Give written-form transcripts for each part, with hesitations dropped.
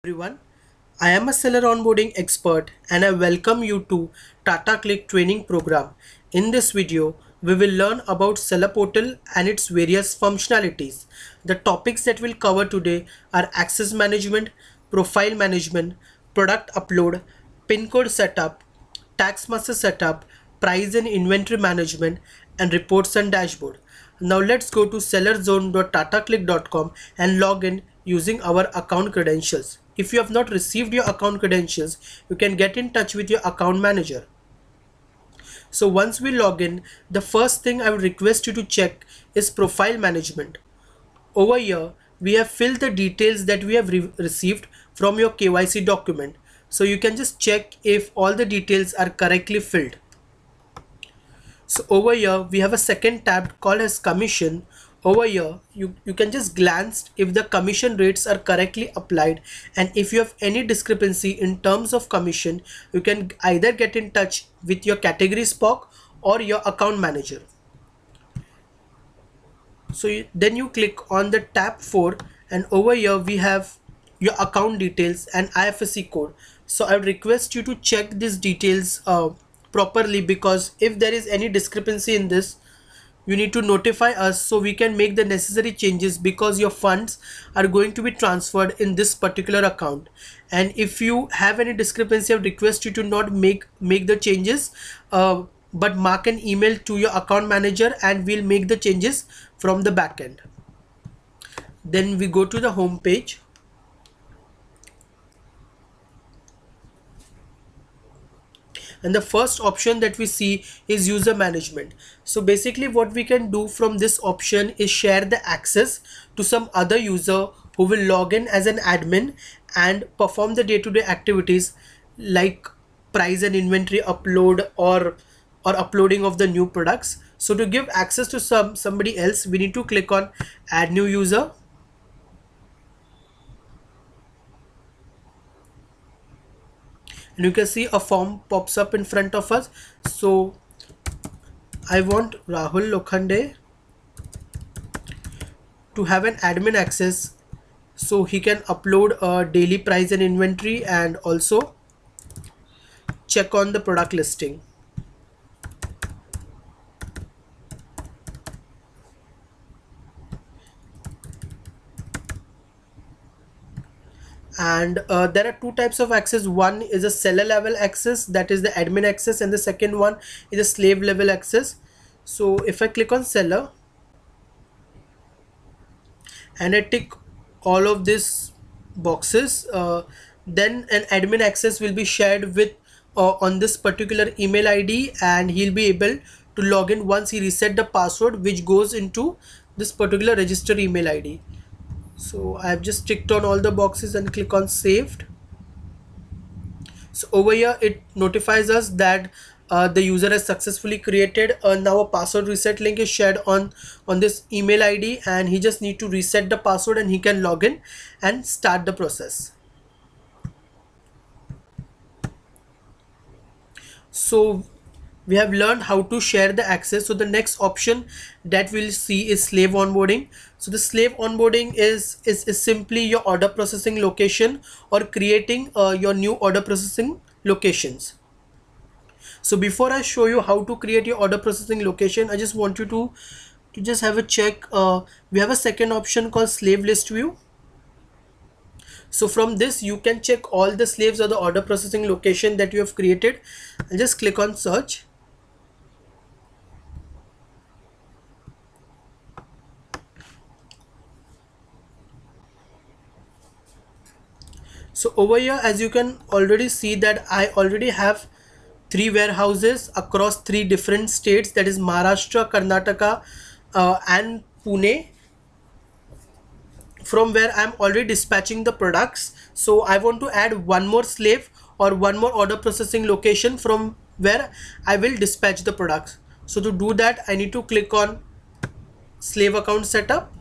Everyone, I am a seller onboarding expert and I welcome you to TATA CLiQ training program. In this video, we will learn about seller portal and its various functionalities. The topics that we'll cover today are access management, profile management, product upload, pin code setup, tax master setup, price and inventory management, and reports and dashboard. Now let's go to sellerzone.tatacliq.com and log in using our account credentials. If you have not received your account credentials, you can get in touch with your account manager. So once we log in, the first thing I would request you to check is profile management. Over here, we have filled the details that we have received from your KYC document. So you can just check if all the details are correctly filled. So over here we have a second tab called as commission. Over here you can just glance if the commission rates are correctly applied, and if you have any discrepancy in terms of commission, you can either get in touch with your category SPOC or your account manager. So then you click on the tab 4, and over here we have your account details and IFSC code. So I would request you to check these details properly, because if there is any discrepancy in this, you need to notify us so we can make the necessary changes, because your funds are going to be transferred in this particular account. And if you have any discrepancy, I would request you to not make the changes, but mark an email to your account manager and we'll make the changes from the back end. Then we go to the home page. And the first option that we see is user management. So basically what we can do from this option is share the access to some other user who will log in as an admin and perform the day-to-day activities like price and inventory upload or uploading of the new products. So to give access to somebody else, we need to click on add new user. And you can see a form pops up in front of us. So I want Rahul Lokhande to have an admin access so he can upload a daily price and inventory and also check on the product listing. And there are two types of access. One is a seller level access, that is the admin access, and the second one is a slave level access. So if I click on seller and I tick all of these boxes, then an admin access will be shared with on this particular email ID, and he'll be able to log in once he reset the password, which goes into this particular register email ID. So I have just ticked on all the boxes and click on saved. So over here it notifies us that the user has successfully created. Now a password reset link is shared on this email ID, and he just need to reset the password and he can log in and start the process. So we have learned how to share the access. So the next option that we'll see is slave onboarding. So the slave onboarding is simply your order processing location or creating your new order processing locations. So before I show you how to create your order processing location, I just want you to just have a check. We have a second option called slave list view. So from this you can check all the slaves or the order processing location that you have created, and just click on search. So over here, as you can already see, that I already have 3 warehouses across 3 different states, that is Maharashtra, Karnataka and Pune, from where I'm already dispatching the products. So I want to add one more slave or one more order processing location from where I will dispatch the products. So to do that, I need to click on slave account setup.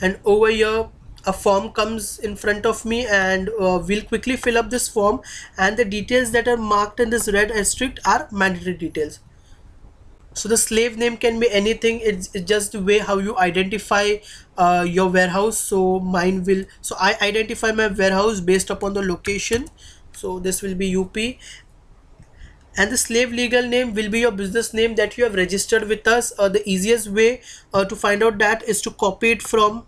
And over here a form comes in front of me, and we'll quickly fill up this form, and the details that are marked in this red asterisk are mandatory details. So the slave name can be anything. It's just the way how you identify your warehouse. So mine will, so I identify my warehouse based upon the location. So this will be UP, and the slave legal name will be your business name that you have registered with us. The easiest way to find out that is to copy it from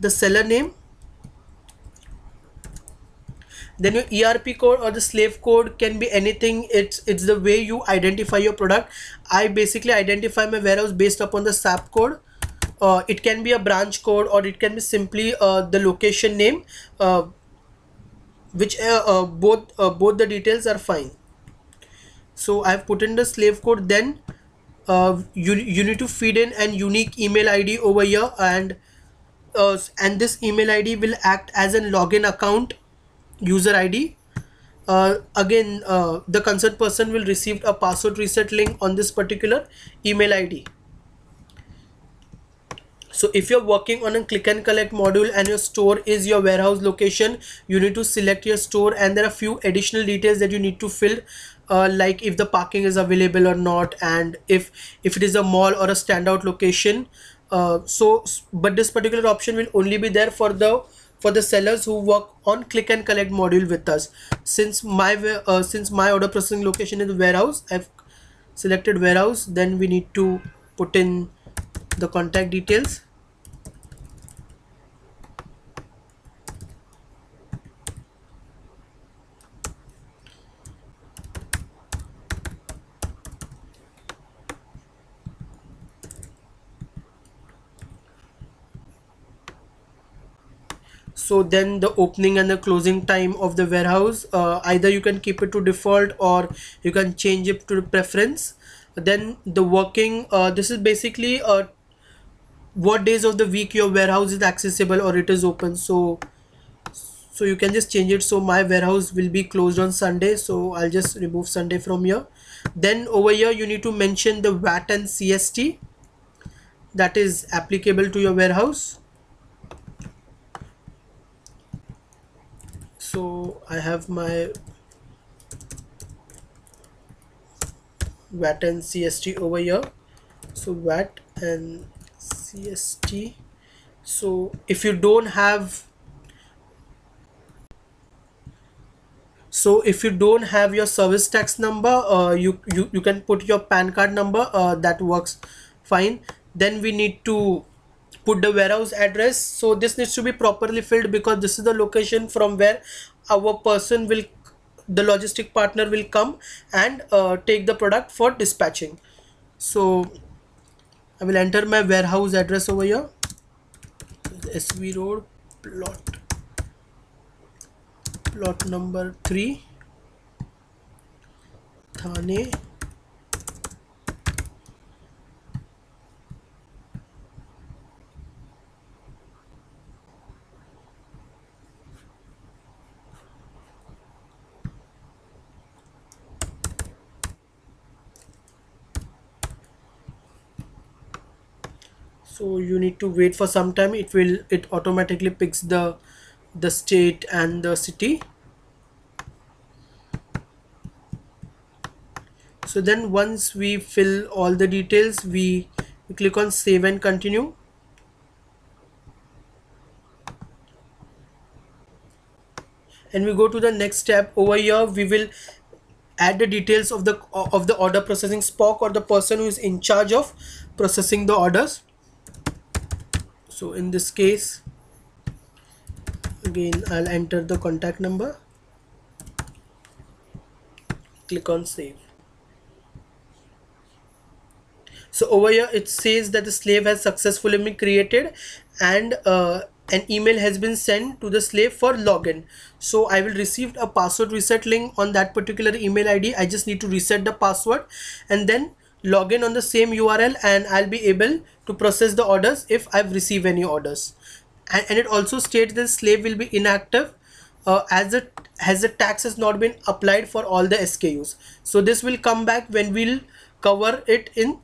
the seller name. Then your ERP code or the slave code can be anything. It's the way you identify your product. I basically identify my warehouse based upon the SAP code. It can be a branch code, or it can be simply the location name, which both the details are fine. So I've put in the slave code. Then you need to feed in an unique email ID over here, and this email ID will act as a login account user ID. Again, the concerned person will receive a password reset link on this particular email ID. So if you're working on a click and collect module and your store is your warehouse location, you need to select your store, and there are few additional details that you need to fill, like if the parking is available or not, and if it is a mall or a standout location. But this particular option will only be there for the sellers who work on click and collect module with us. Since my order processing location is warehouse, I've selected warehouse. Then we need to put in the contact details. So then the opening and the closing time of the warehouse, either you can keep it to default or you can change it to preference. Then the working, this is basically what days of the week your warehouse is accessible or it is open. So you can just change it. So my warehouse will be closed on Sunday, so I'll just remove Sunday from here. Then over here you need to mention the VAT and CST that is applicable to your warehouse. So I have my VAT and CST over here. So VAT and CST. So if you don't have, your service tax number, you can put your PAN card number, that works fine. Then we need to put the warehouse address. So this needs to be properly filled, because this is the location from where our person will, the logistic partner will come and take the product for dispatching. So I will enter my warehouse address over here. SV Road, plot number 3, Thane. So you need to wait for some time. It automatically picks the state and the city. So then once we fill all the details, we click on save and continue. And we go to the next step. Over here we will add the details of the order processing spoke, or the person who is in charge of processing the orders. So in this case, again I'll enter the contact number, click on save. So over here it says that the slave has successfully been created, and an email has been sent to the slave for login. So I will receive a password reset link on that particular email ID. I just need to reset the password and then log in on the same URL, and I'll be able to process the orders if I've received any orders. And it also states that slave will be inactive as the tax has not been applied for all the SKUs. So this will come back when we'll cover it in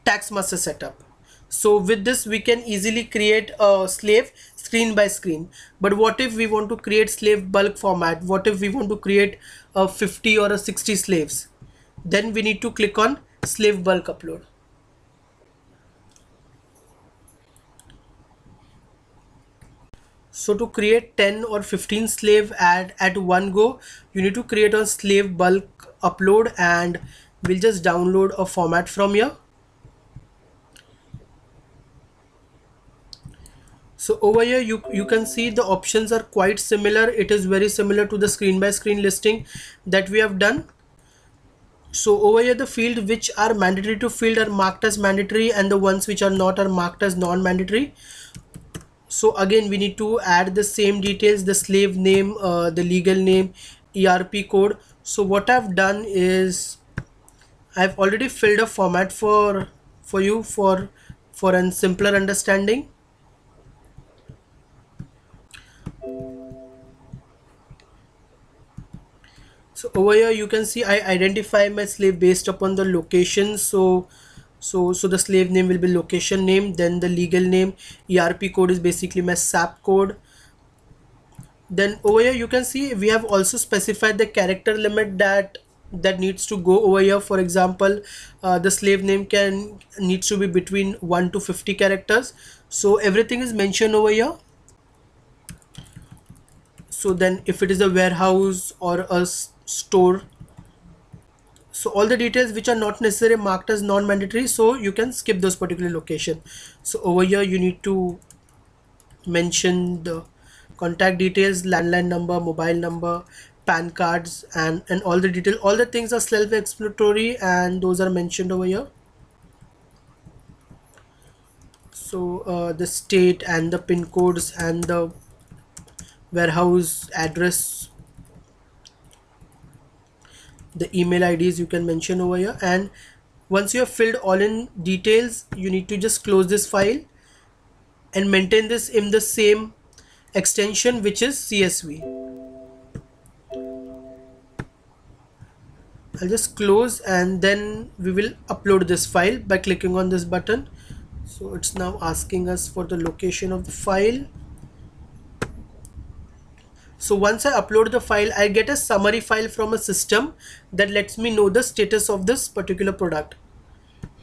tax master setup. So with this we can easily create a slave screen by screen. But what if we want to create slave bulk format? What if we want to create a 50 or a 60 slaves? Then we need to click on slave bulk upload. So to create 10 or 15 slave ad at one go, you need to create a slave bulk upload, and we'll just download a format from here. So over here you can see the options are quite similar. It is very similar to the screen by screen listing that we have done. So over here the field which are mandatory to fill are marked as mandatory, and the ones which are not are marked as non-mandatory. So again we need to add the same details, the slave name, the legal name, ERP code. So what I've done is I've already filled a format for you for a simpler understanding. So over here you can see I identify my slave based upon the location. So the slave name will be location name, then the legal name, ERP code is basically my SAP code. Then over here you can see we have also specified the character limit that needs to go over here. For example, the slave name needs to be between 1 to 50 characters. So everything is mentioned over here. So then if it is a warehouse or a store, so all the details which are not necessary marked as non-mandatory, so you can skip those particular location. So over here you need to mention the contact details, landline number, mobile number, PAN cards, and all the detail. All the things are self-explanatory and those are mentioned over here. So the state and the pin codes and the warehouse address, the email IDs you can mention over here. And once you have filled all in details, you need to just close this file and maintain this in the same extension, which is CSV. I'll just close, and then we will upload this file by clicking on this button. So it's now asking us for the location of the file. So once I upload the file, I get a summary file from a system that lets me know the status of this particular product.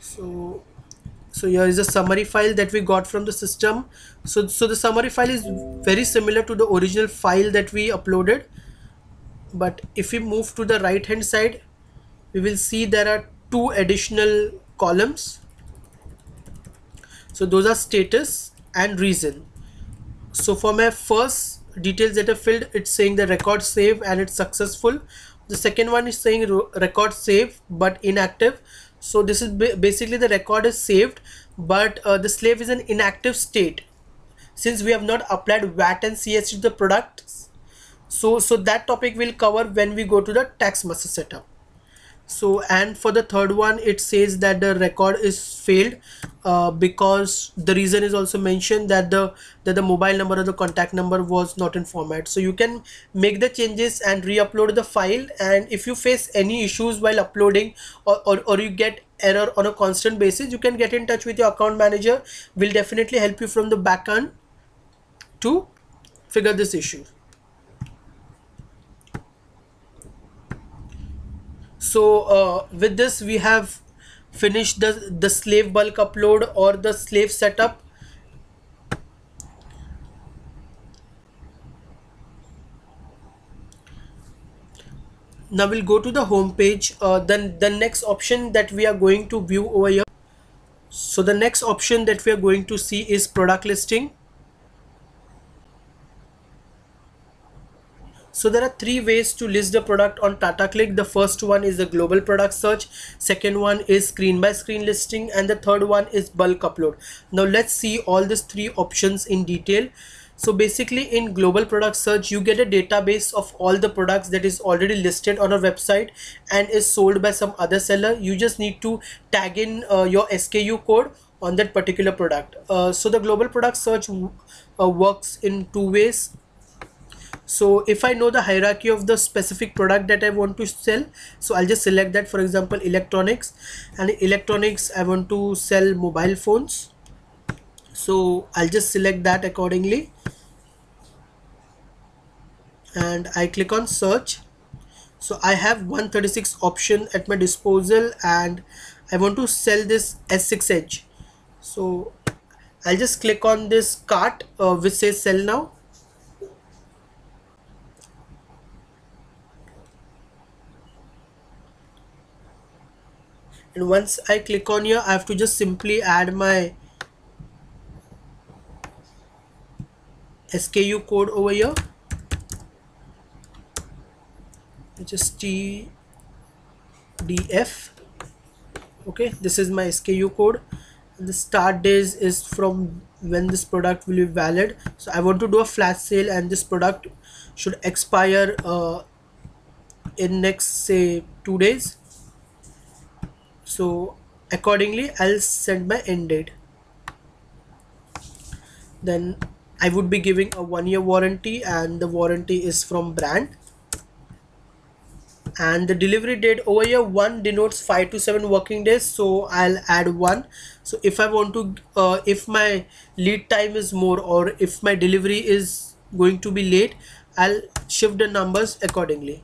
So here is a summary file that we got from the system. So the summary file is very similar to the original file that we uploaded, but if we move to the right hand side, we will see there are two additional columns. So those are status and reason. So for my first details that are filled, it's saying the record save and it's successful. The second one is saying record save but inactive. So this is basically the record is saved, but the slave is in inactive state since we have not applied VAT and CST to the product. So that topic will cover when we go to the tax master setup. So, and for the third one, it says that the record is failed because the reason is also mentioned that the mobile number or the contact number was not in format. So you can make the changes and re-upload the file, and if you face any issues while uploading or you get error on a constant basis, you can get in touch with your account manager. Will definitely help you from the back end to figure this issue. So with this we have finished the slave bulk upload or the slave setup. Now we'll go to the home page. Then the next option that we are going to view over here. So the next option that we are going to see is product listing. So there are three ways to list the product on TATA CLiQ. The first one is the global product search, second one is screen by screen listing, and the third one is bulk upload. Now let's see all these three options in detail. So basically in global product search, you get a database of all the products that is already listed on a website and is sold by some other seller. You just need to tag in your SKU code on that particular product. So the global product search works in two ways. So if I know the hierarchy of the specific product that I want to sell, so I'll just select that. For example, electronics, and electronics I want to sell mobile phones, so I'll just select that accordingly and I click on search. So I have 136 option at my disposal, and I want to sell this S6H. So I'll just click on this cart which says sell now. And once I click on here, I have to just simply add my SKU code over here, which is TDF. Okay, this is my SKU code. The start days is from when this product will be valid. So I want to do a flash sale, and this product should expire in next say 2 days. So accordingly I'll send my end date. Then I would be giving a 1 year warranty, and the warranty is from brand. And the delivery date over here, 1 denotes 5 to 7 working days, so I'll add 1. So if I want to if my lead time is more, or if my delivery is going to be late, I'll shift the numbers accordingly.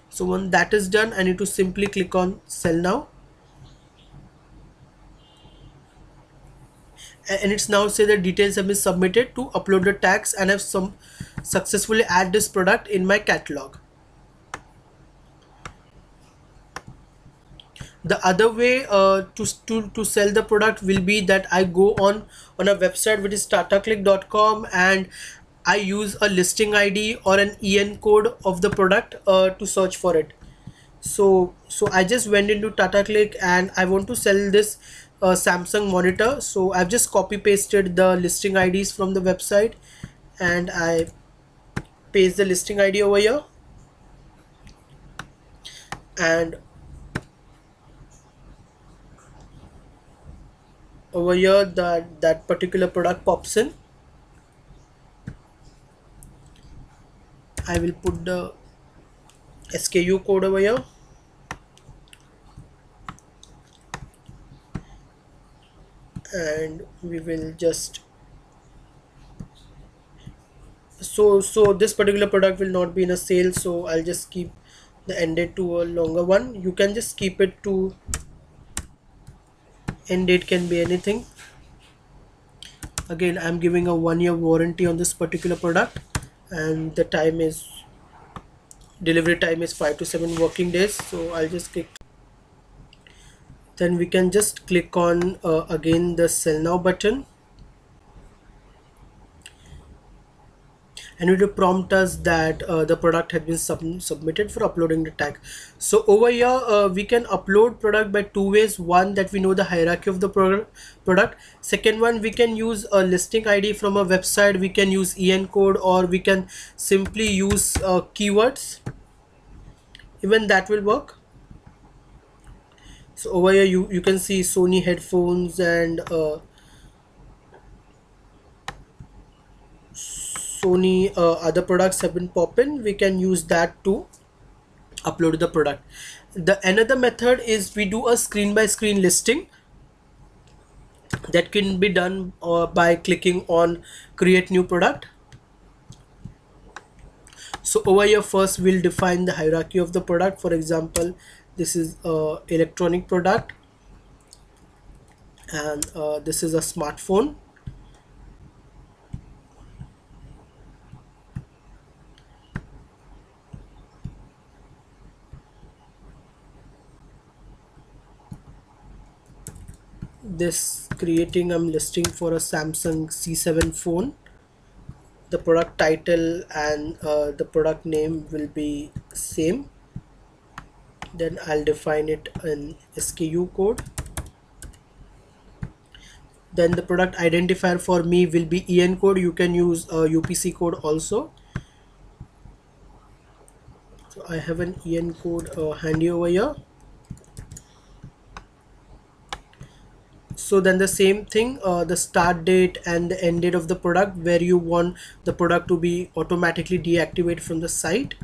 So when that is done, I need to simply click on sell now, and it's now say the details have been submitted to upload the tags, and I've successfully add this product in my catalog. The other way to sell the product will be that I go on a website which is tatacliq.com, and I use a listing ID or an EN code of the product to search for it. So I just went into Tata CLiQ, and I want to sell this Samsung monitor. So I've just copy pasted the listing IDs from the website, and I paste the listing ID over here, and over here that particular product pops in. I will put the SKU code over here, and we will just so this particular product will not be in a sale, so I'll just keep the end date to a longer one. You can just keep it to end date can be anything. Again, I'm giving a 1 year warranty on this particular product, and the time is delivery time is 5 to 7 working days. So I'll just click, then we can just click on again the sell now button, and it will prompt us that the product had been submitted for uploading the tag. So over here we can upload product by 2 ways. One, that we know the hierarchy of the product. Second one, we can use a listing ID from a website, we can use EN code, or we can simply use keywords. Even that will work. So over here you can see Sony headphones and Sony other products have been popping. We can use that to upload the product. The another method is we do a screen by screen listing. That can be done by clicking on create new product. So over here, first we'll define the hierarchy of the product. For example, this is a electronic product, and this is a smartphone. This creating I'm listing for a Samsung C7 phone. The product title and the product name will be same. Then I'll define it in SKU code. Then the product identifier for me will be EN code. You can use UPC code also. So I have an EN code handy over here. So then the same thing, the start date and the end date of the product, where you want the product to be automatically deactivated from the site.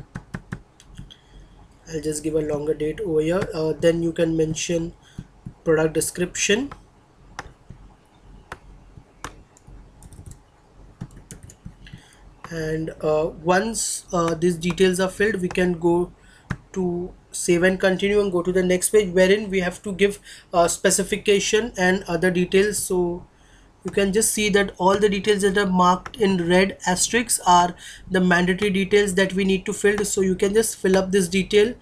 I'll just give a longer date over here. Then you can mention product description, and once these details are filled, we can go to save and continue and go to the next page, wherein we have to give specification and other details. So you can just see that all the details that are marked in red asterisks are the mandatory details that we need to fill. So you can just fill up this detail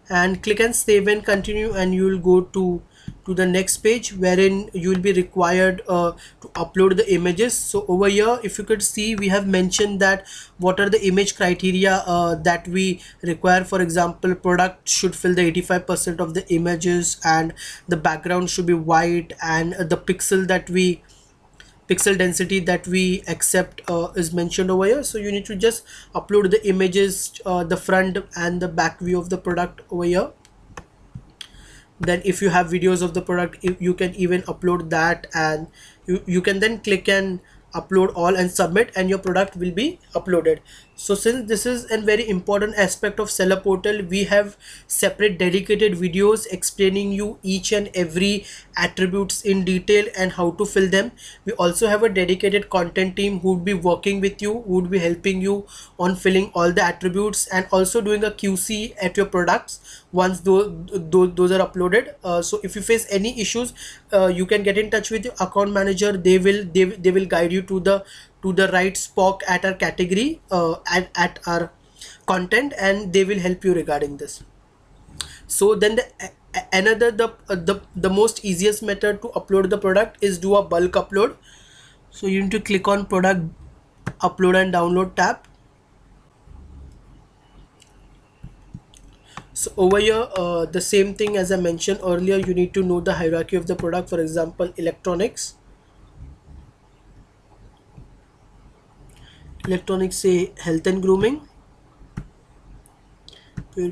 and click and save and continue, and you will go to the next page, wherein you will be required to upload the images. So over here, if you could see, we have mentioned that what are the image criteria that we require. For example, product should fill the 85% of the images, and the background should be white, and the pixel density that we accept is mentioned over here. So you need to just upload the images, the front and the back view of the product over here. Then if you have videos of the product, you can even upload that, and you can then click and upload all and submit, and your product will be uploaded. So since this is a very important aspect of seller portal, we have separate dedicated videos explaining you each and every attributes in detail and how to fill them. We also have a dedicated content team who would be working with you, who would be helping you on filling all the attributes and also doing a QC at your products once those are uploaded. So if you face any issues, you can get in touch with your account manager. They will guide you to the right spot at our category, at our content, and they will help you regarding this. So then the most easiest method to upload the product is do a bulk upload. So you need to click on product upload and download tab. So over here, the same thing as I mentioned earlier, you need to know the hierarchy of the product. For example, electronics say health and grooming,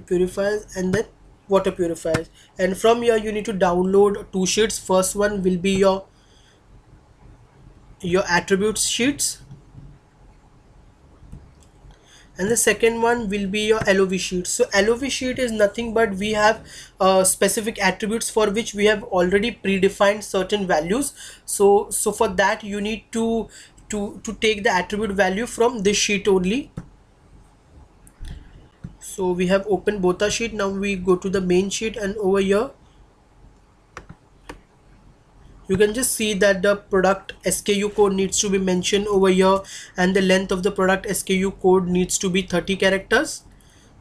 purifiers, and then water purifiers. And from here you need to download two sheets. First one will be your attributes sheets, and the second one will be your LOV sheet. So LOV sheet is nothing but we have specific attributes for which we have already predefined certain values. So for that you need to take the attribute value from this sheet only. So we have opened both our sheet. Now we go to the main sheet, and over here you can just see that the product SKU code needs to be mentioned over here, and the length of the product SKU code needs to be 30 characters.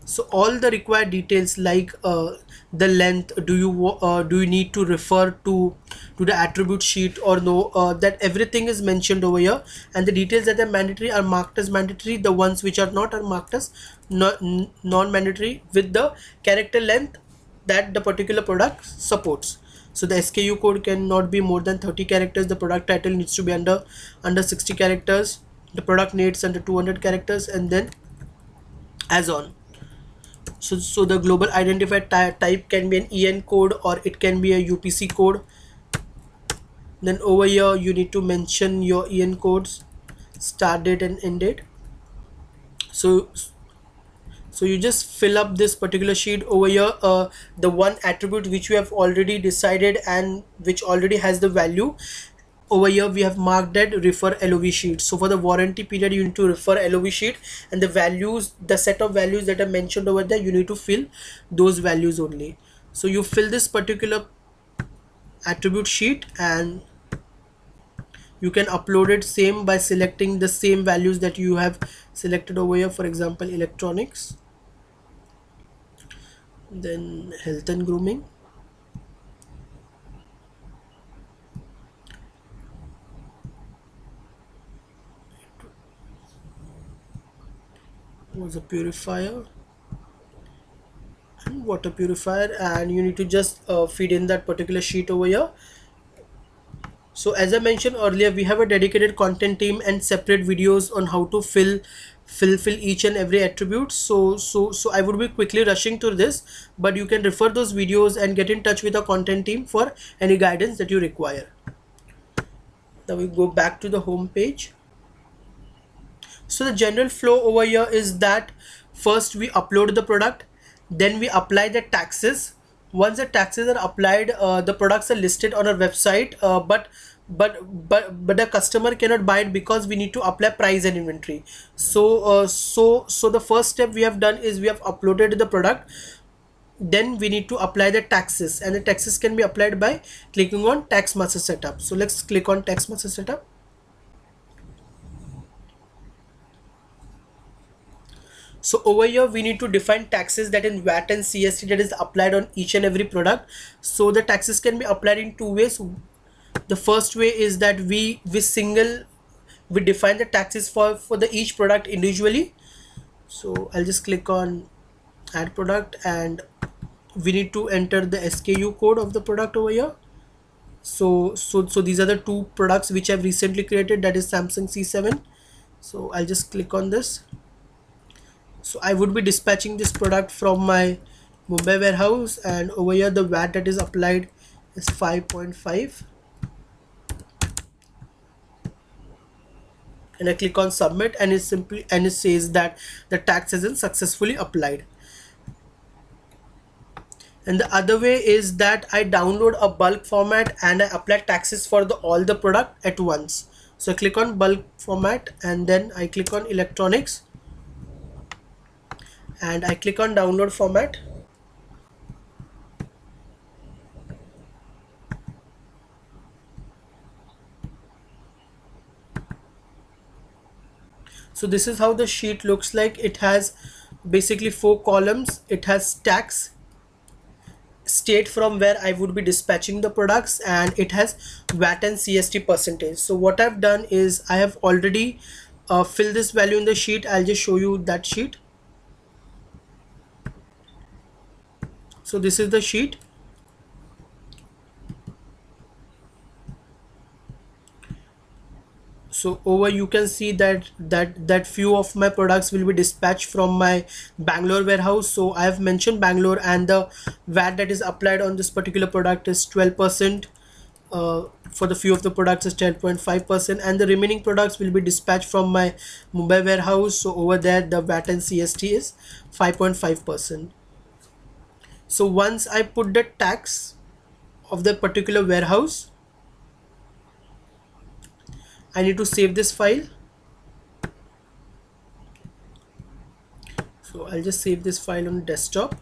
So all the required details like the length, do you need to refer to the attribute sheet or no, that everything is mentioned over here, and the details that are mandatory are marked as mandatory. The ones which are not are marked as non-mandatory with the character length that the particular product supports. So the SKU code cannot be more than 30 characters. The product title needs to be under 60 characters. The product needs under 200 characters, and then as on. So the global identifier type can be an EN code or it can be a UPC code. Then over here you need to mention your EN codes, start date and end date. So you just fill up this particular sheet over here, the one attribute which we have already decided and which already has the value. Over here we have marked that refer LOV sheet. So for the warranty period you need to refer LOV sheet, and the values, the set of values that are mentioned over there, you need to fill those values only. So you fill this particular attribute sheet and you can upload it same by selecting the same values that you have selected over here. For example, electronics, then health and grooming, was a purifier and water purifier, and you need to just feed in that particular sheet over here. So as I mentioned earlier, we have a dedicated content team and separate videos on how to fill each and every attribute. So I would be quickly rushing through this, but you can refer those videos and get in touch with our content team for any guidance that you require. Now we go back to the home page. So the general flow over here is that first we upload the product, then we apply the taxes. Once the taxes are applied, the products are listed on our website, but the customer cannot buy it because we need to apply price and inventory. So the first step we have done is we have uploaded the product. then we need to apply the taxes, and the taxes can be applied by clicking on tax master setup. So let's click on tax master setup. So over here we need to define taxes, that in VAT and CST, that is applied on each and every product. So the taxes can be applied in two ways. The first way is that we define the taxes for the each product individually. So I'll just click on add product, and we need to enter the SKU code of the product over here. So these are the two products which I've recently created, that is Samsung C7. So I'll just click on this. So I would be dispatching this product from my Mumbai warehouse, and over here the VAT that is applied is 5.5, and I click on submit, and it says that the tax isn't successfully applied. And the other way is that I download a bulk format and I apply taxes for all the product at once. So I click on bulk format, and then I click on electronics, and I click on download format. So this is how the sheet looks like. It has basically 4 columns. It has tax, state from where I would be dispatching the products, and it has VAT and CST percentage. So what I've done is I have already filled this value in the sheet. I'll just show you that sheet. So this is the sheet. So over you can see that few of my products will be dispatched from my Bangalore warehouse. So I have mentioned Bangalore, and the VAT that is applied on this particular product is 12%. For the few of the products is 10.5%, and the remaining products will be dispatched from my Mumbai warehouse. So over there the VAT and CST is 5.5%. So once I put the tax of the particular warehouse, I need to save this file. So I'll just save this file on desktop.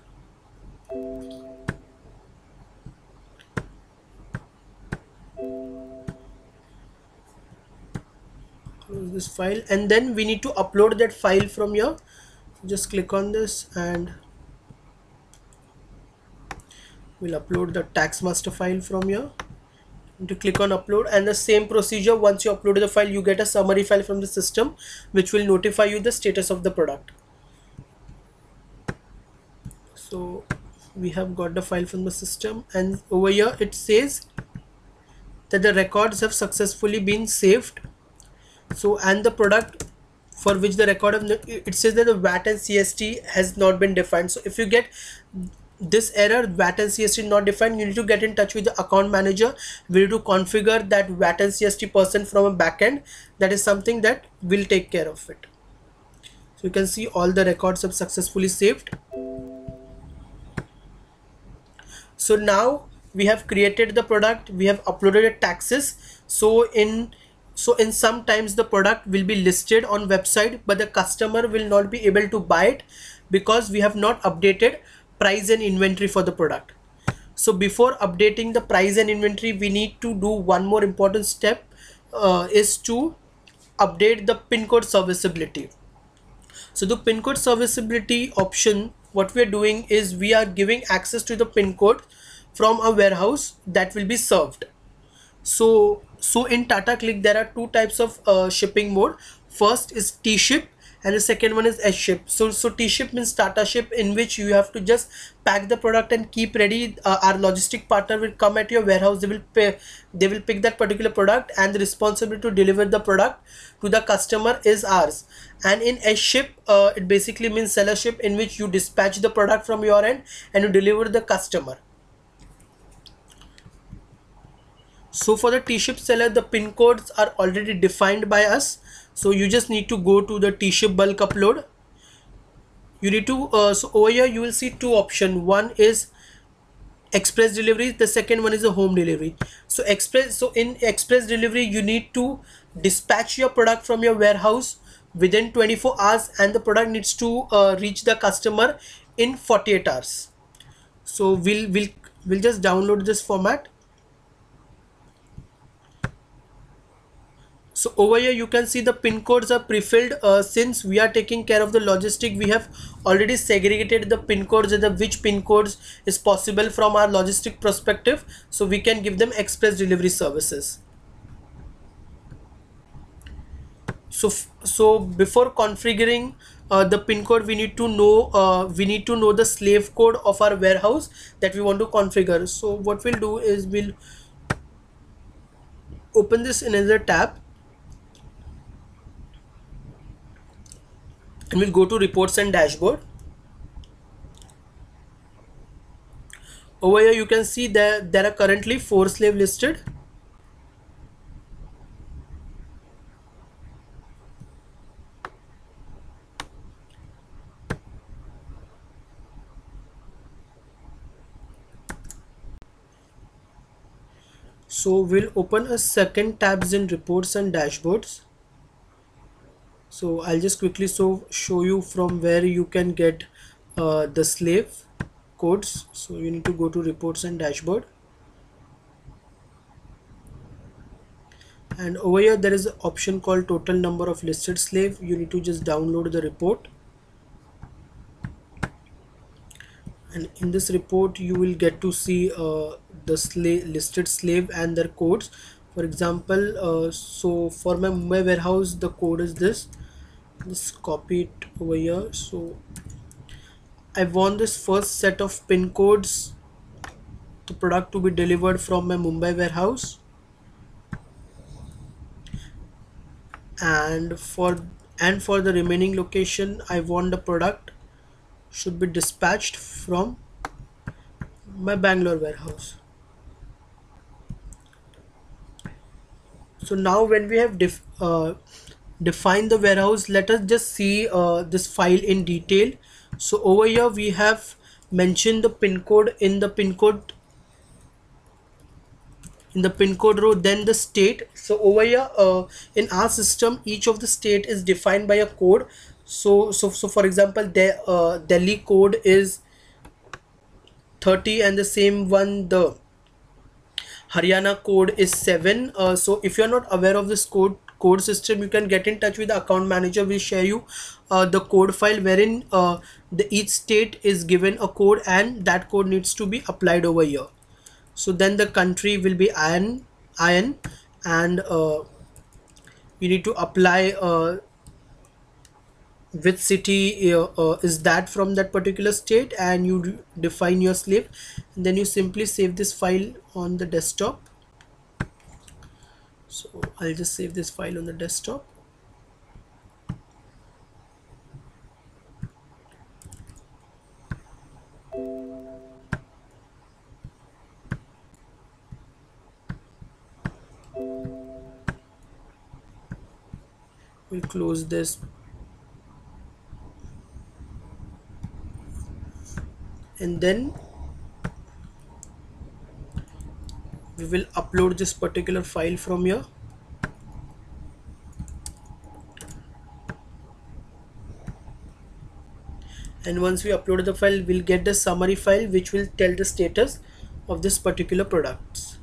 Close this file, and then we need to upload that file from here. Just click on this, and we'll upload the tax master file from here. To click on upload, and the same procedure, once you upload the file, you get a summary file from the system which will notify you the status of the product. So we have got the file from the system, and over here it says that the records have successfully been saved. So, and the product for which the record of it says that the VAT and CST has not been defined. So if you get this error, VAT and CST not defined, you need to get in touch with the account manager. We need to configure that VAT and CST percent from a backend. That is something that will take care of it. So you can see all the records have successfully saved. So now we have created the product, we have uploaded the taxes. So in sometimes the product will be listed on website, but the customer will not be able to buy it because we have not updated price and inventory for the product. So before updating the price and inventory, we need to do one more important step, is to update the pin code serviceability. So the pin code serviceability option, what we are doing is we are giving access to the pin code from a warehouse that will be served. So in Tata CLiQ there are two types of shipping mode. First is T-ship, and the second one is S-ship. So T-ship means Tata ship, in which you have to just pack the product and keep ready. Our logistic partner will come at your warehouse. They will pick that particular product, and the responsibility to deliver the product to the customer is ours. And in S-ship, it basically means seller ship, in which you dispatch the product from your end and you deliver the customer. So for the T-ship seller, the pin codes are already defined by us. So you just need to go to the T-ship bulk upload. You need to so over here you will see two options. One is express delivery, the second one is a home delivery. So in express delivery, you need to dispatch your product from your warehouse within 24 hours, and the product needs to reach the customer in 48 hours. So we'll just download this format. So over here you can see the pin codes are pre-filled. Since we are taking care of the logistic, we have already segregated the pin codes and the which pin codes is possible from our logistic perspective, so we can give them express delivery services. So before configuring the pin code, we need to know the slave code of our warehouse that we want to configure. So what we'll do is we'll open this in another tab, and we'll go to reports and dashboard. Over here you can see that there are currently 4 slave listed. So we'll open a second tabs in reports and dashboards. So I'll just quickly show you from where you can get the slave codes. So you need to go to reports and dashboard, and over here there is an option called total number of listed slave. You need to just download the report, and in this report you will get to see the listed slave and their codes. For example, so for my Mumbai warehouse the code is this. Just copy it over here. So I want this first set of pin codes, the product to be delivered from my Mumbai warehouse, and for the remaining location I want the product should be dispatched from my Bangalore warehouse. So now when we have defined the warehouse, let us just see this file in detail. So over here we have mentioned the pin code in the pin code row, then the state. So over here in our system each of the state is defined by a code. So for example, Delhi code is 30, and the same one, the Haryana code is 7. So if you're not aware of this code system, you can get in touch with the account manager. We'll share you the code file wherein each state is given a code, and that code needs to be applied over here. So then the country will be IN, and you need to apply which city is that from that particular state, and you define your slave, and then you simply save this file on the desktop. So I'll just save this file on the desktop. We'll close this, and then we will upload this particular file from here. And once we upload the file, we'll get the summary file which will tell the status of this particular products.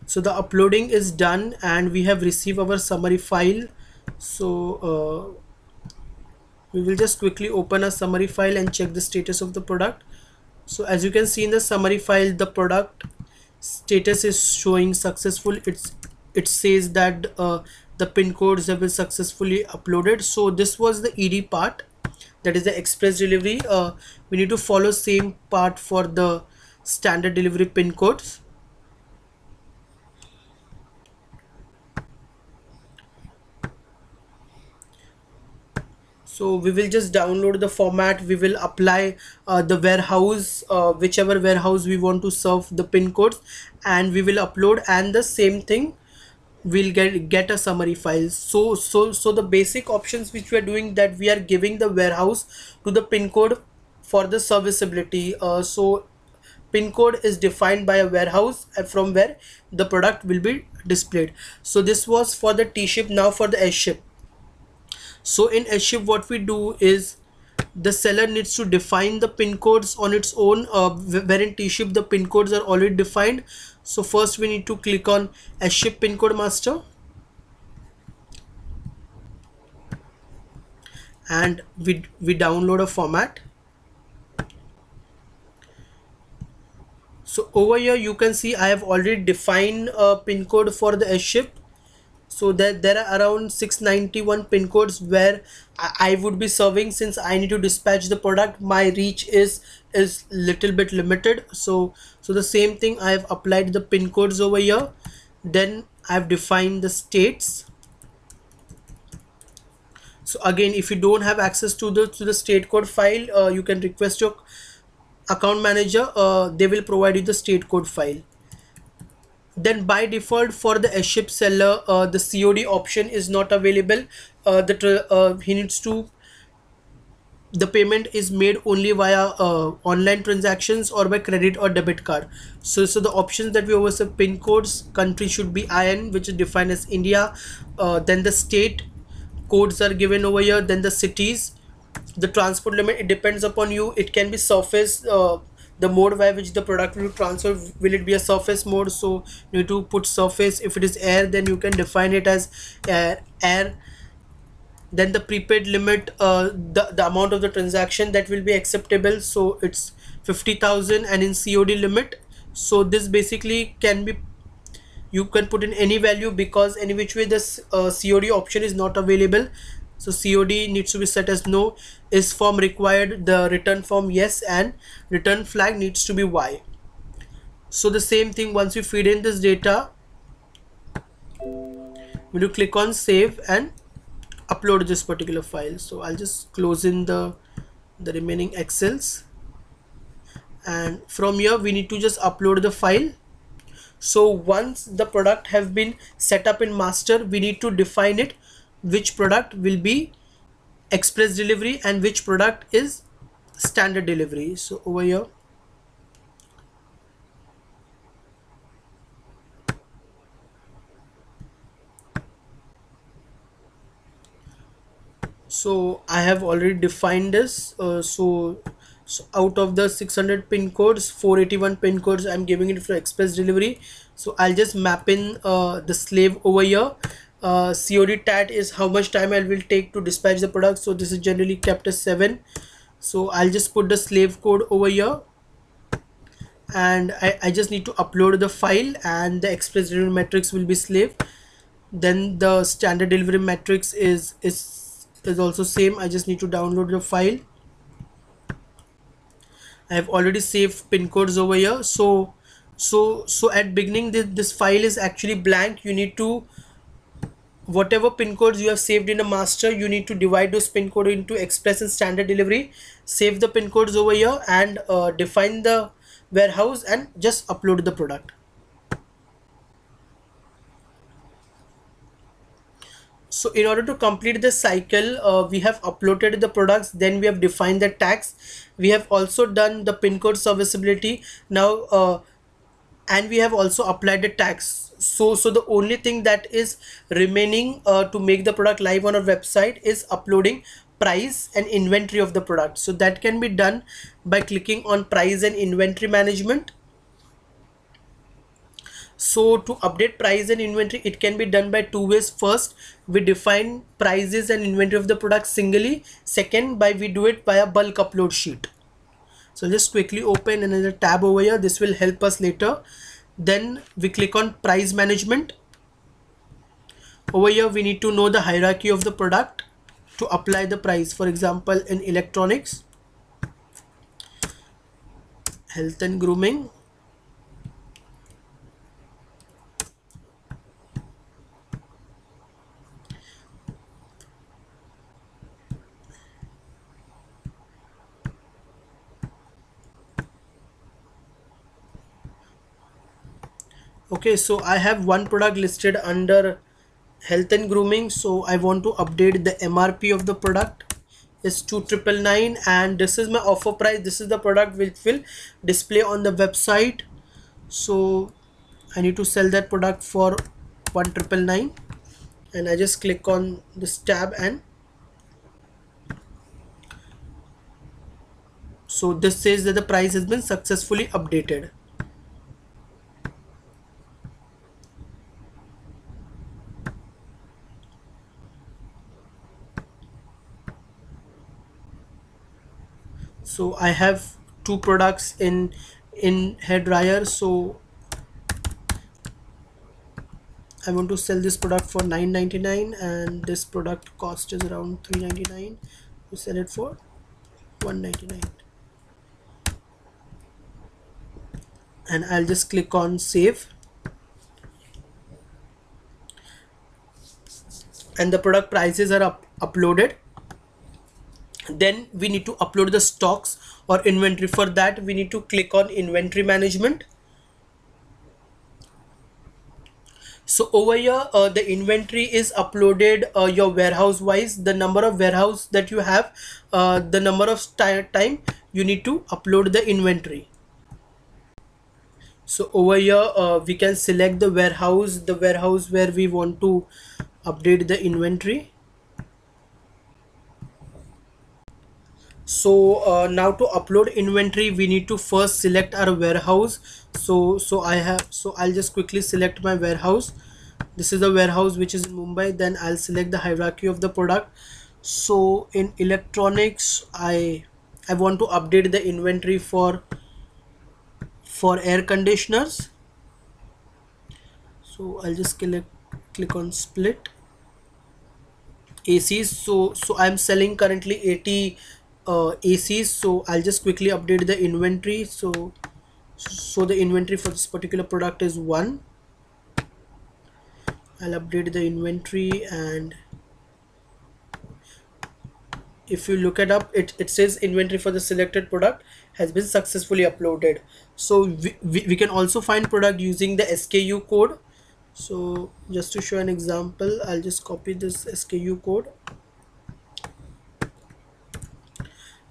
So the uploading is done and we have received our summary file. So we will just quickly open a summary file and check the status of the product. So as you can see in the summary file, the product status is showing successful. It says that the pin codes have been successfully uploaded. So this was the ED part, that is the express delivery. We need to follow same part for the standard delivery pin codes. So we will just download the format. We will apply the warehouse, whichever warehouse we want to serve the pin codes, and we will upload, and the same thing we'll get a summary file. So the basic options which we are doing, that we are giving the warehouse to the pin code for the serviceability. So pin code is defined by a warehouse from where the product will be displayed. So this was for the T ship. Now for the S ship. So in S ship what we do is the seller needs to define the pin codes on its own, wherein T-ship the pin codes are already defined. So first we need to click on S-ship pin code master, and we download a format. So over here you can see I have already defined a pin code for the S-ship. So that there are around 691 pin codes where I would be serving. Since I need to dispatch the product, my reach is little bit limited. So the same thing, I have applied the pin codes over here. Then I have defined the states. So again, if you don't have access to the state code file, you can request your account manager. They will provide you the state code file. Then by default for the S-ship seller, the COD option is not available. He needs to, the payment is made only via online transactions or by credit or debit card. So the options that we always have: pin codes, country should be IN, which is defined as India. Then the state codes are given over here. Then the cities, the transport limit, it depends upon you. It can be surface, the mode by which the product will transfer, will it be a surface mode? So you need to put surface. If it is air, then you can define it as air. Then the prepaid limit, the amount of the transaction that will be acceptable, so it's 50,000, and in COD limit. So this basically can be, you can put in any value, because any which way this COD option is not available. So COD needs to be set as no. Is form required, the return form yes, and return flag needs to be Y. So the same thing, once you feed in this data, when you click on save and upload this particular file. So I'll just close in the remaining Excels, and from here we need to just upload the file. So once the product have been set up in master, we need to define it, which product will be express delivery and which product is standard delivery. So over here, so I have already defined this. So out of the 600 pin codes, 481 pin codes I'm giving it for express delivery. So I'll just map in the slave over here. COD tat is how much time I will take to dispatch the product. So this is generally kept as 7. So I'll just put the slave code over here, and I just need to upload the file, and the express delivery metrics will be slave. Then the standard delivery metrics is also same. I just need to download the file. I have already saved pin codes over here. So at beginning, this file is actually blank. You need to, whatever pin codes you have saved in a master, you need to divide those pin code into express and standard delivery. Save the pin codes over here, and define the warehouse, and just upload the product. So in order to complete the cycle, we have uploaded the products, then we have defined the tags, we have also done the pin code serviceability now, and we have also applied the tags. So the only thing that is remaining to make the product live on our website is uploading price and inventory of the product. So that can be done by clicking on price and inventory management. So to update price and inventory, it can be done by two ways. First, we define prices and inventory of the product singly. Second, we do it via bulk upload sheet. So just quickly open another tab over here. This will help us later. Then we click on price management. Over here we need to know the hierarchy of the product to apply the price. For example, in electronics, health and grooming, okay, so I have one product listed under health and grooming. So I want to update the MRP of the product is 2,999, and this is my offer price. This is the product which will display on the website. So I need to sell that product for 1,999, and I just click on this tab and So this says that the price has been successfully updated. So I have two products in hair dryer. So I want to sell this product for 9.99 and this product cost is around 3.99. We sell it for 1.99 and I'll just click on save, and the product prices are uploaded. Then we need to upload the stocks or inventory. For that we need to click on inventory management. So over here the inventory is uploaded your warehouse wise, the number of warehouse that you have, the number of time you need to upload the inventory. So over here we can select the warehouse where we want to update the inventory. So now to upload inventory we need to first select our warehouse. So I'll just quickly select my warehouse. This is the warehouse which is in Mumbai. Then I'll select the hierarchy of the product. So in electronics I want to update the inventory for air conditioners. So I'll just click on split ACs. So I'm selling currently 80 ACs. So I'll just quickly update the inventory. So the inventory for this particular product is 1. I'll update the inventory, and if you look it up, it says inventory for the selected product has been successfully uploaded. So we can also find product using the SKU code. So just to show an example, I'll just copy this SKU code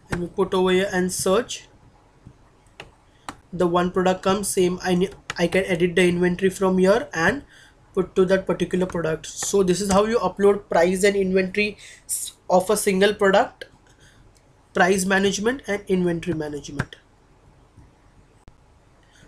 and we put over here and search. The one product comes same. I can edit the inventory from here and put to that particular product. So this is how you upload price and inventory of a single product, price management and inventory management.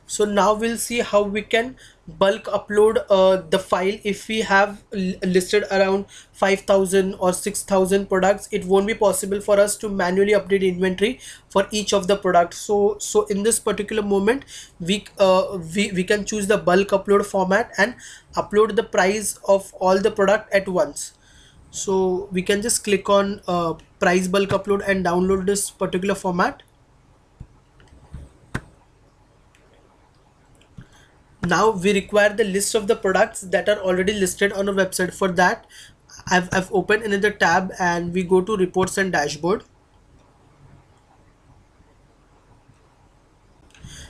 So now we'll see how we can bulk upload the file. If we have listed around 5,000 or 6,000 products, it won't be possible for us to manually update inventory for each of the products. So in this particular moment we can choose the bulk upload format and upload the price of all the product at once. So we can just click on price bulk upload and download this particular format. Now we require the list of the products that are already listed on a website. For that I've opened another tab and we go to reports and dashboard,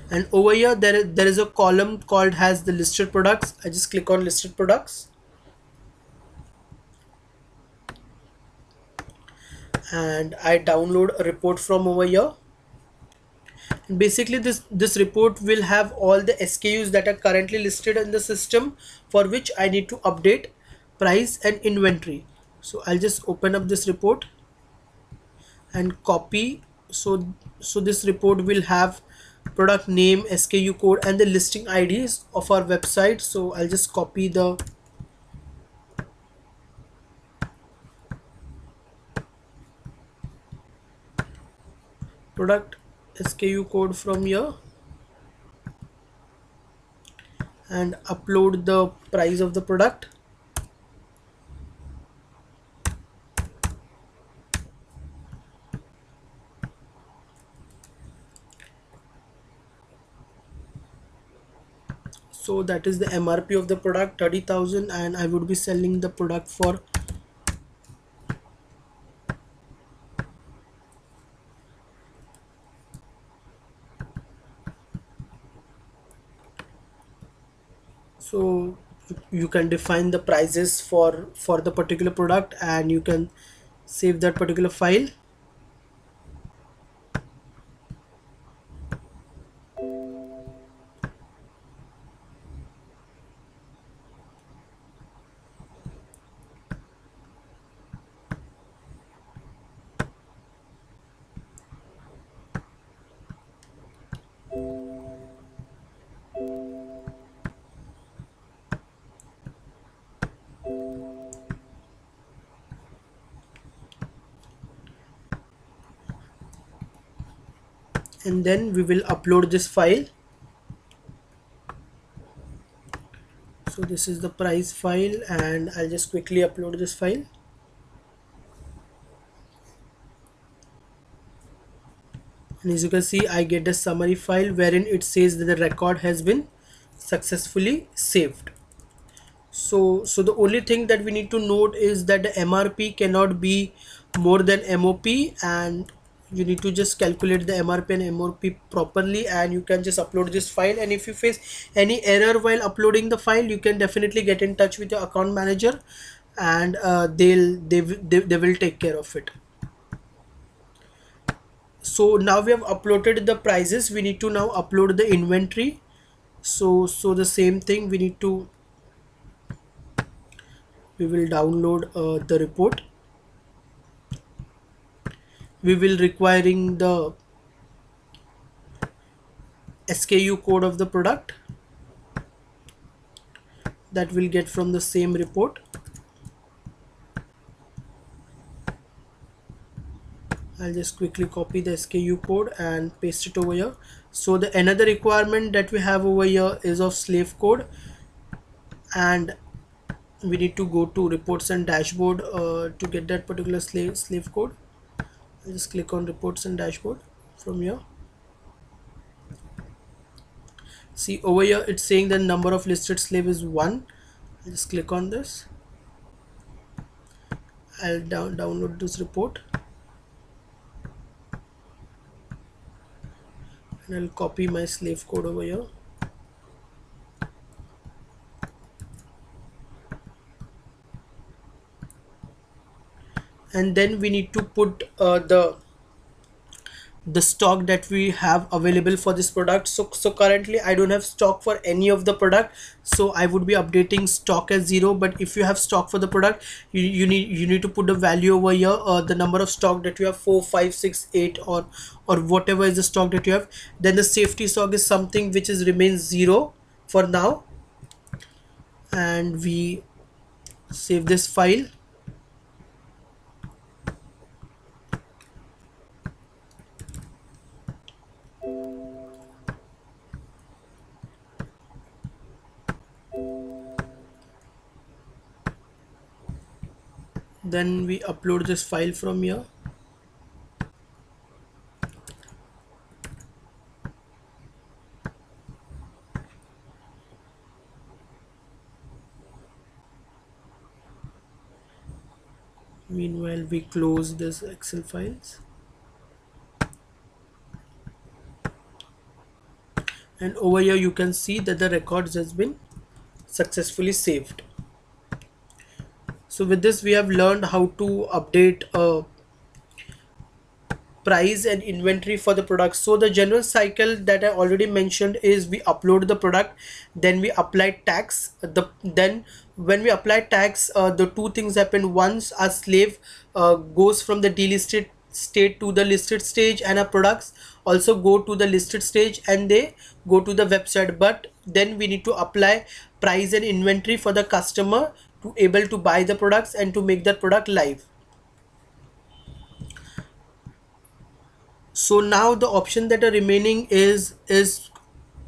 and over here there is a column called has the listed products. I just click on listed products and I download a report from over here. And basically this report will have all the SKUs that are currently listed in the system for which I need to update price and inventory. So I'll just open up this report and copy. So this report will have product name, SKU code and the listing IDs of our website. So I'll just copy the product SKU code from here and upload the price of the product. So that is the MRP of the product, 30,000, and I would be selling the product for so you can define the prices for the particular product and you can save that particular file. and then we will upload this file. So this is the price file, and I'll just quickly upload this file. And as you can see, I get the summary file wherein it says that the record has been successfully saved. So the only thing that we need to note is that the MRP cannot be more than MOP, and you need to just calculate the MRP and MOP properly, and you can just upload this file. And if you face any error while uploading the file, you can definitely get in touch with your account manager, and they will take care of it. So now we have uploaded the prices. We need to now upload the inventory. So the same thing, we will download the report. We will requiring the SKU code of the product that we'll get from the same report. I'll just quickly copy the SKU code and paste it over here. So the another requirement that we have over here is of slave code, and we need to go to reports and dashboard to get that particular slave code. I'll just click on reports and dashboard from here. See over here it's saying the number of listed slave is 1. I'll just click on this. I'll download this report, and I'll copy my slave code over here. And then we need to put the stock that we have available for this product. So currently I don't have stock for any of the product, so I would be updating stock as 0. But if you have stock for the product, you need to put the value over here, the number of stock that you have, 4, 5, 6, 8, or whatever is the stock that you have. Then the safety stock is something which is remains 0 for now, and we save this file. Then we upload this file from here. Meanwhile, we close this Excel files, and over here you can see that the records has been successfully saved. So with this we have learned how to update price and inventory for the product. So the general cycle that I already mentioned is we upload the product, then we apply tax. Then when we apply tax, the two things happen. Once our slave goes from the delisted state to the listed stage, and our products also go to the listed stage and they go to the website. But then we need to apply price and inventory for the customer to able to buy the products and to make that product live. So now the option that are remaining is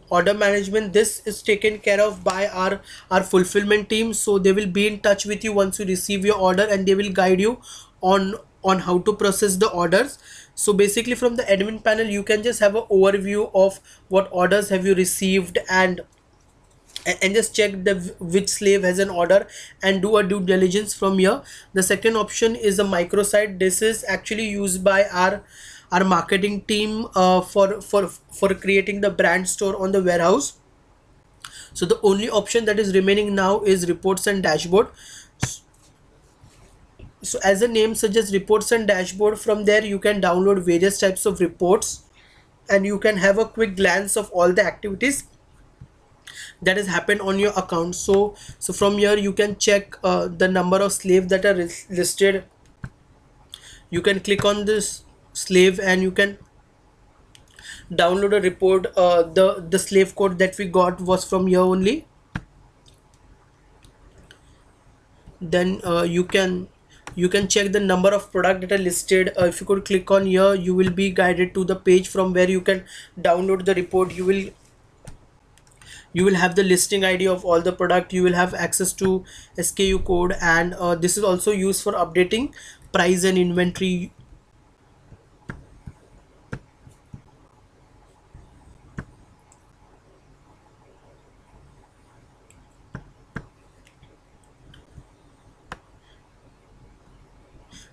order management. This is taken care of by our fulfillment team, so they will be in touch with you once you receive your order, and they will guide you on how to process the orders. So basically from the admin panel you can just have an overview of what orders have you received, and just check the which slave has an order and do a due diligence from here. The second option is a microsite. This is actually used by our marketing team for creating the brand store on the warehouse. So the only option that is remaining now is reports and dashboard. So as the name suggests, reports and dashboard, from there you can download various types of reports, and you can have a quick glance of all the activities that has happened on your account. So from here you can check the number of slaves that are listed. You can click on this slave and you can download a report. The slave code that we got was from here only. Then you can You can check the number of product that are listed. If you could click on here, you will be guided to the page from where you can download the report. You will have the listing ID of all the product. You will have access to SKU code, and this is also used for updating price and inventory.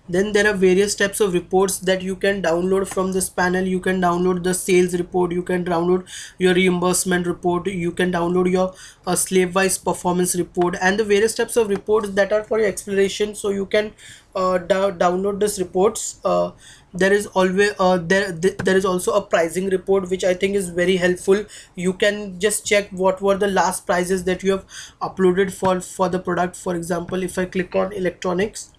Then there are various types of reports that you can download from this panel. You can download the sales report, you can download your reimbursement report, you can download your slave wise performance report, and the various types of reports that are for your exploration. So you can download these reports. There is always there is also a pricing report, which I think is very helpful. You can just check what were the last prices that you have uploaded for the product. For example, if I click on electronics,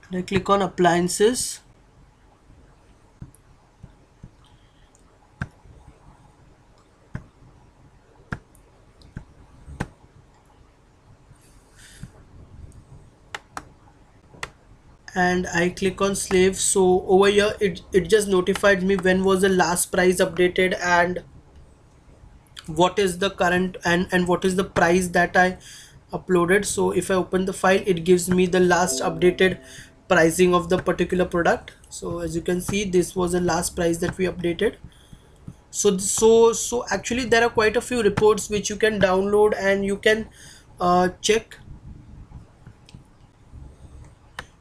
and I click on appliances, and I click on slave. So over here it just notified me when was the last price updated, and what is the current, and what is the price that I uploaded. So if I open the file, it gives me the last updated pricing of the particular product. So as you can see, this was the last price that we updated. So actually there are quite a few reports which you can download and you can check.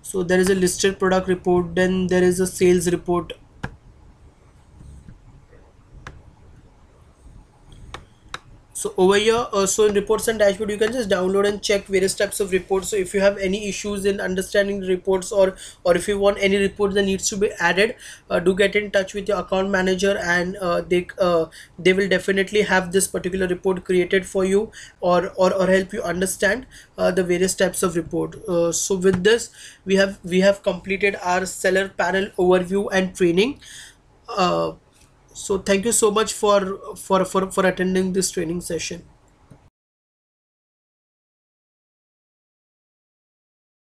So there is a listed product report, then there is a sales report. So over here, so in reports and dashboard, you can just download and check various types of reports. So if you have any issues in understanding the reports, or if you want any report that needs to be added, do get in touch with your account manager, and they will definitely have this particular report created for you, or help you understand the various types of report. So with this, we have completed our seller panel overview and training. uh, so thank you so much for attending this training session.